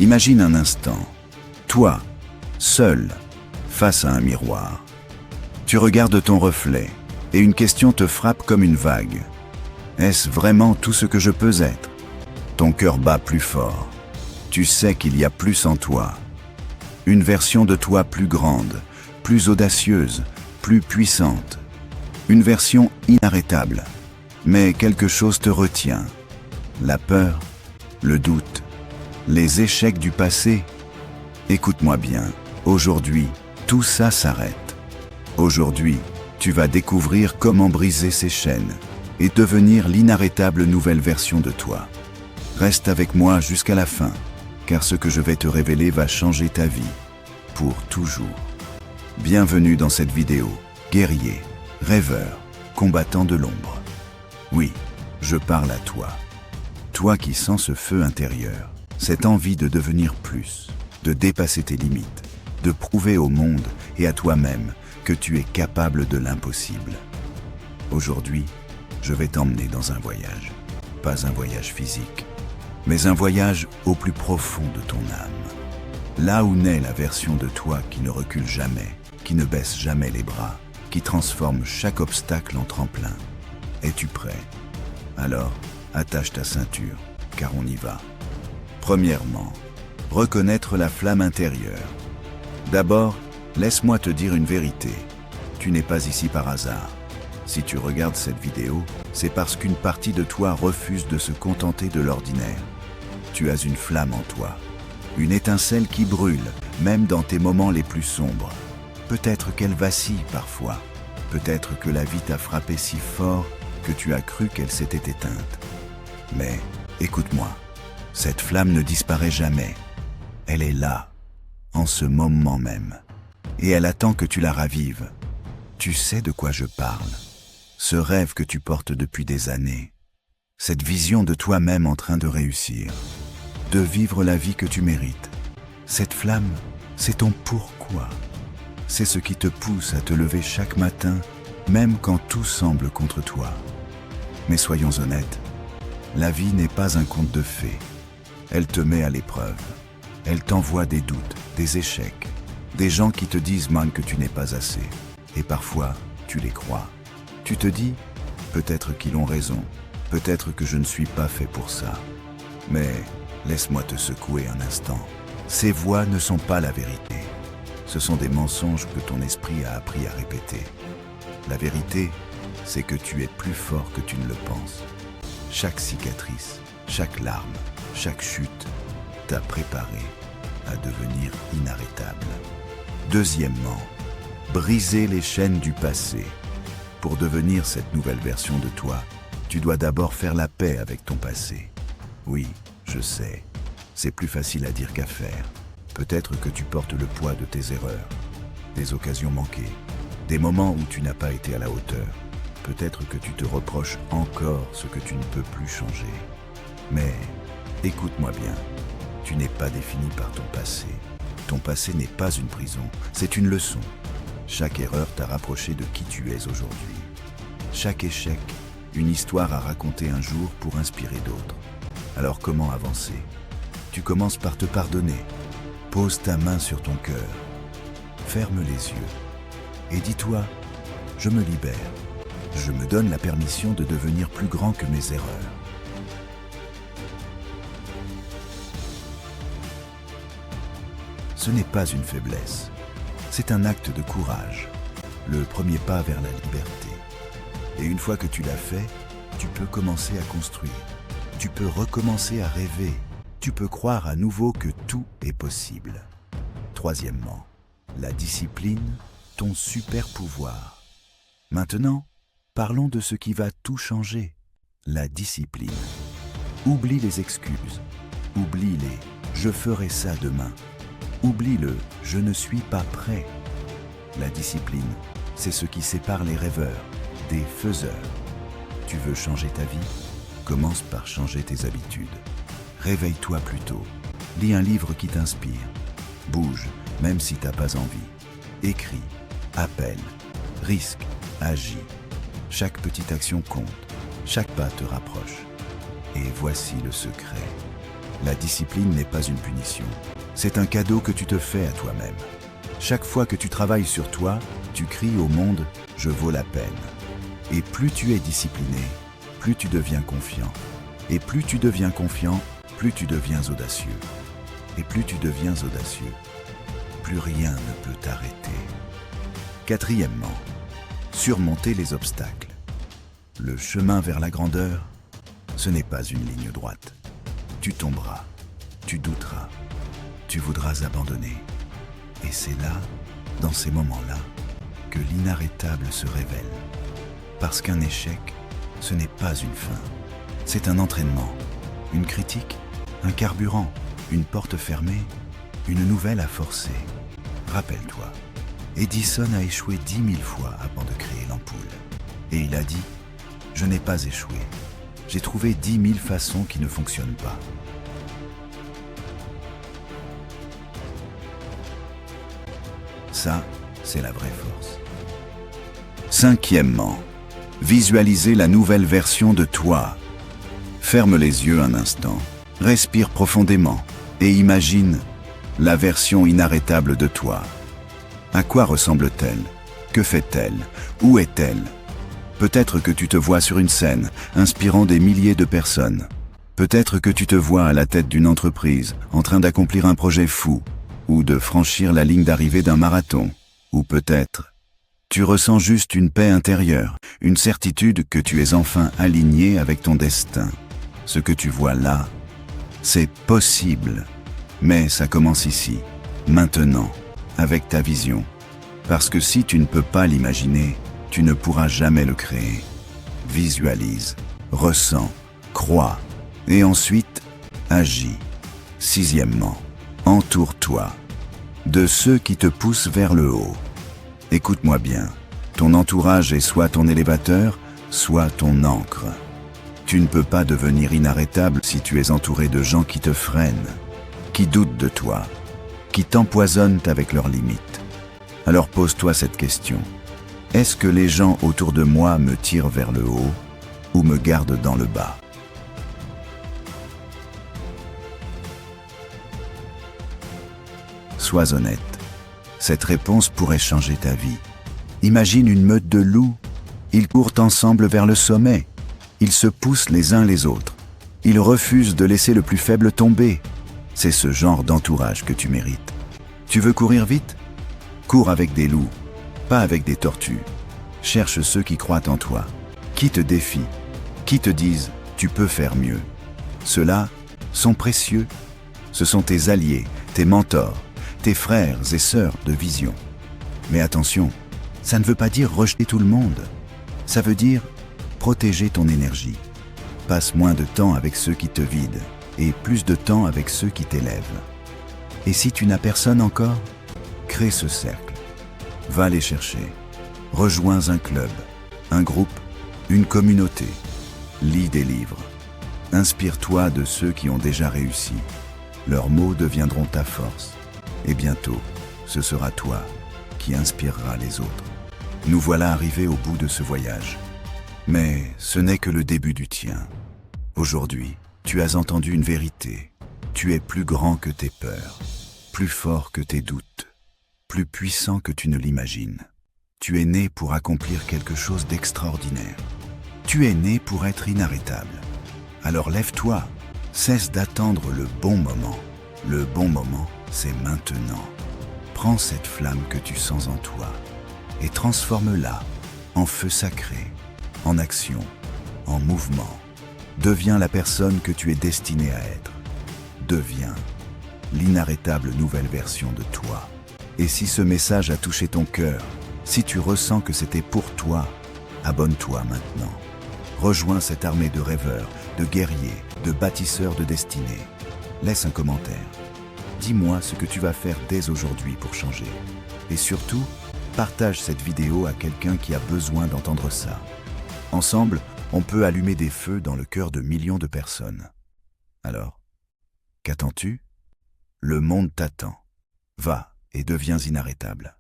Imagine un instant, toi, seul, face à un miroir. Tu regardes ton reflet et une question te frappe comme une vague. Est-ce vraiment tout ce que je peux être? Ton cœur bat plus fort. Tu sais qu'il y a plus en toi. Une version de toi plus grande, plus audacieuse, plus puissante. Une version inarrêtable. Mais quelque chose te retient. La peur, le doute, les échecs du passé. Écoute-moi bien, aujourd'hui, tout ça s'arrête. Aujourd'hui, tu vas découvrir comment briser ces chaînes et devenir l'inarrêtable nouvelle version de toi. Reste avec moi jusqu'à la fin, car ce que je vais te révéler va changer ta vie, pour toujours. Bienvenue dans cette vidéo, guerrier, rêveur, combattant de l'ombre. Oui, je parle à toi. Toi qui sens ce feu intérieur, cette envie de devenir plus, de dépasser tes limites, de prouver au monde et à toi-même que tu es capable de l'impossible. Aujourd'hui, je vais t'emmener dans un voyage. Pas un voyage physique, mais un voyage au plus profond de ton âme. Là où naît la version de toi qui ne recule jamais, qui ne baisse jamais les bras, qui transforme chaque obstacle en tremplin. Es-tu prêt? Alors, attache ta ceinture, car on y va. Premièrement, reconnaître la flamme intérieure. D'abord, laisse-moi te dire une vérité. Tu n'es pas ici par hasard. Si tu regardes cette vidéo, c'est parce qu'une partie de toi refuse de se contenter de l'ordinaire. Tu as une flamme en toi, une étincelle qui brûle, même dans tes moments les plus sombres. Peut-être qu'elle vacille parfois, peut-être que la vie t'a frappé si fort que tu as cru qu'elle s'était éteinte. Mais, écoute-moi, cette flamme ne disparaît jamais. Elle est là, en ce moment même, et elle attend que tu la ravives. Tu sais de quoi je parle. Ce rêve que tu portes depuis des années, cette vision de toi-même en train de réussir, de vivre la vie que tu mérites. Cette flamme, c'est ton pourquoi. C'est ce qui te pousse à te lever chaque matin, même quand tout semble contre toi. Mais soyons honnêtes, la vie n'est pas un conte de fées. Elle te met à l'épreuve. Elle t'envoie des doutes, des échecs, des gens qui te disent même que tu n'es pas assez. Et parfois, tu les crois. Tu te dis, peut-être qu'ils ont raison, peut-être que je ne suis pas fait pour ça. Mais laisse-moi te secouer un instant. Ces voix ne sont pas la vérité. Ce sont des mensonges que ton esprit a appris à répéter. La vérité, c'est que tu es plus fort que tu ne le penses. Chaque cicatrice, chaque larme, chaque chute t'a préparé à devenir inarrêtable. Deuxièmement, briser les chaînes du passé. Pour devenir cette nouvelle version de toi, tu dois d'abord faire la paix avec ton passé. Oui, je sais, c'est plus facile à dire qu'à faire. Peut-être que tu portes le poids de tes erreurs, des occasions manquées, des moments où tu n'as pas été à la hauteur. Peut-être que tu te reproches encore ce que tu ne peux plus changer. Mais écoute-moi bien, tu n'es pas défini par ton passé. Ton passé n'est pas une prison, c'est une leçon. Chaque erreur t'a rapproché de qui tu es aujourd'hui. Chaque échec, une histoire à raconter un jour pour inspirer d'autres. Alors comment avancer? Tu commences par te pardonner. Pose ta main sur ton cœur. Ferme les yeux. Et dis-toi, je me libère. Je me donne la permission de devenir plus grand que mes erreurs. Ce n'est pas une faiblesse. C'est un acte de courage, le premier pas vers la liberté. Et une fois que tu l'as fait, tu peux commencer à construire. Tu peux recommencer à rêver. Tu peux croire à nouveau que tout est possible. Troisièmement, la discipline, ton super pouvoir. Maintenant, parlons de ce qui va tout changer, la discipline. Oublie les excuses, oublie les « je ferai ça demain ». Oublie le « je ne suis pas prêt ». La discipline, c'est ce qui sépare les rêveurs des faiseurs. Tu veux changer ta vie? Commence par changer tes habitudes. Réveille-toi plus tôt. Lis un livre qui t'inspire. Bouge, même si t'as pas envie. Écris, appelle, risque, agis. Chaque petite action compte. Chaque pas te rapproche. Et voici le secret. La discipline n'est pas une punition. C'est un cadeau que tu te fais à toi-même. Chaque fois que tu travailles sur toi, tu cries au monde « Je vaux la peine ». Et plus tu es discipliné, plus tu deviens confiant. Et plus tu deviens confiant, plus tu deviens audacieux. Et plus tu deviens audacieux, plus rien ne peut t'arrêter. Quatrièmement, surmonter les obstacles. Le chemin vers la grandeur, ce n'est pas une ligne droite. Tu tomberas, tu douteras, tu voudras abandonner. Et c'est là, dans ces moments-là, que l'inarrêtable se révèle. Parce qu'un échec, ce n'est pas une fin. C'est un entraînement, une critique, un carburant, une porte fermée, une nouvelle à forcer. Rappelle-toi, Edison a échoué 10 000 fois avant de créer l'ampoule. Et il a dit « Je n'ai pas échoué. J'ai trouvé 10 000 façons qui ne fonctionnent pas. » Ça, c'est la vraie force. Cinquièmement, visualiser la nouvelle version de toi. Ferme les yeux un instant, respire profondément et imagine la version inarrêtable de toi. À quoi ressemble-t-elle? Que fait-elle? Où est-elle? Peut-être que tu te vois sur une scène, inspirant des milliers de personnes. Peut-être que tu te vois à la tête d'une entreprise, en train d'accomplir un projet fou, ou de franchir la ligne d'arrivée d'un marathon. Ou peut-être, tu ressens juste une paix intérieure, une certitude que tu es enfin aligné avec ton destin. Ce que tu vois là, c'est possible. Mais ça commence ici, maintenant, avec ta vision. Parce que si tu ne peux pas l'imaginer, tu ne pourras jamais le créer. Visualise, ressens, crois, et ensuite, agis. Sixièmement, entoure-toi de ceux qui te poussent vers le haut. Écoute-moi bien, ton entourage est soit ton élévateur, soit ton ancre. Tu ne peux pas devenir inarrêtable si tu es entouré de gens qui te freinent, qui doutent de toi, qui t'empoisonnent avec leurs limites. Alors pose-toi cette question. Est-ce que les gens autour de moi me tirent vers le haut ou me gardent dans le bas? Sois honnête. Cette réponse pourrait changer ta vie. Imagine une meute de loups. Ils courent ensemble vers le sommet. Ils se poussent les uns les autres. Ils refusent de laisser le plus faible tomber. C'est ce genre d'entourage que tu mérites. Tu veux courir vite? Cours avec des loups, pas avec des tortues. Cherche ceux qui croient en toi, qui te défient, qui te disent « tu peux faire mieux ». Ceux-là sont précieux. Ce sont tes alliés, tes mentors, tes frères et sœurs de vision. Mais attention, ça ne veut pas dire rejeter tout le monde. Ça veut dire protéger ton énergie. Passe moins de temps avec ceux qui te vident et plus de temps avec ceux qui t'élèvent. Et si tu n'as personne encore, crée ce cercle. Va les chercher. Rejoins un club, un groupe, une communauté. Lis des livres. Inspire-toi de ceux qui ont déjà réussi. Leurs mots deviendront ta force. Et bientôt, ce sera toi qui inspirera les autres. Nous voilà arrivés au bout de ce voyage. Mais ce n'est que le début du tien. Aujourd'hui, tu as entendu une vérité. Tu es plus grand que tes peurs, plus fort que tes doutes, plus puissant que tu ne l'imagines. Tu es né pour accomplir quelque chose d'extraordinaire. Tu es né pour être inarrêtable. Alors lève-toi, cesse d'attendre le bon moment. Le bon moment, c'est maintenant. Prends cette flamme que tu sens en toi et transforme-la en feu sacré, en action, en mouvement. Deviens la personne que tu es destiné à être. Deviens l'inarrêtable nouvelle version de toi. Et si ce message a touché ton cœur, si tu ressens que c'était pour toi, abonne-toi maintenant. Rejoins cette armée de rêveurs, de guerriers, de bâtisseurs de destinée. Laisse un commentaire. Dis-moi ce que tu vas faire dès aujourd'hui pour changer. Et surtout, partage cette vidéo à quelqu'un qui a besoin d'entendre ça. Ensemble, on peut allumer des feux dans le cœur de millions de personnes. Alors, qu'attends-tu? Le monde t'attend. Va et deviens inarrêtable.